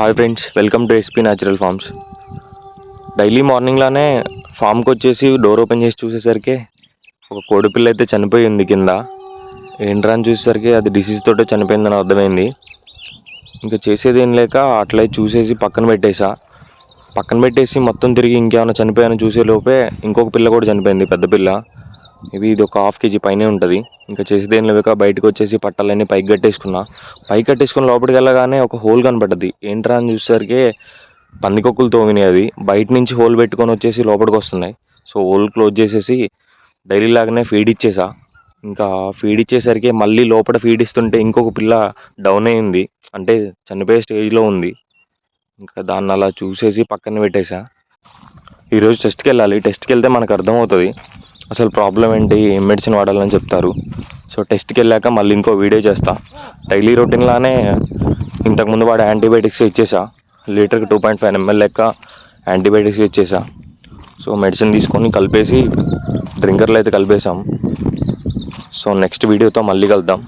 Hi friends, welcome to SP natural farms. Daily మార్నింగ్లోనే ఫామ్కి వచ్చేసి డోర్ ఓపెన్ చేసి చూసేసరికి ఒక కోడిపిల్ల అయితే చనిపోయి ఉంది కింద. ఏంట్రా అని చూసేసరికి అది డిసీజ్ తోటే చనిపోయిందని అర్థమైంది. ఇంకా చేసేది ఏం లేక అట్లా చూసేసి పక్కన పెట్టేసి మొత్తం తిరిగి ఇంకేమైనా చనిపోయానో చూసే లోపే ఇంకొక పిల్ల కూడా చనిపోయింది, పెద్ద పిల్ల. ఇది ఒక 1/2 kg పైనే ఉంటుంది. ఇంకా చేసేది ఏం లేక బయటకు వచ్చేసి పట్టాలన్నీ పైకి కట్టేసుకుని లోపలికి వెళ్ళగానే ఒక హోల్ కనపడ్డది. ఏంట్రా అని చూసేసరికి పందికొక్కులు తోమినాయి. అది బయట నుంచి హోల్ పెట్టుకొని వచ్చేసి లోపలికి వస్తున్నాయి. సో హోల్ క్లోజ్ చేసేసి డైలీ లాగానే ఫీడ్ ఇచ్చేసా. ఇంకా ఫీడ్ ఇచ్చేసరికి మళ్ళీ లోపల ఫీడ్ ఇస్తుంటే ఇంకొక పిల్ల డౌన్ అయింది, అంటే చనిపోయే స్టేజ్లో ఉంది. ఇంకా దాన్ని అలా చూసేసి పక్కన పెట్టేసా. ఈరోజు టెస్ట్కి వెళ్ళాలి. టెస్ట్కి వెళ్తే మనకు అర్థమవుతుంది అసలు ప్రాబ్లం ఏంటి, ఏం మెడిసిన్ వాడాలని చెప్తారు. సో టెస్ట్కి వెళ్ళాక మళ్ళీ ఇంకో వీడియో చేస్తా. డైలీ రొటీన్లానే ఇంతకుముందు వాడే యాంటీబయాటిక్స్ ఇచ్చేసా. లీటర్కి 2.5 ml లెక్క యాంటీబయాటిక్స్ ఇచ్చేసా. సో మెడిసిన్ తీసుకొని కలిపేసి డ్రింకర్లో అయితే కలిపేసాం. సో నెక్స్ట్ వీడియోతో మళ్ళీ కలుద్దాం.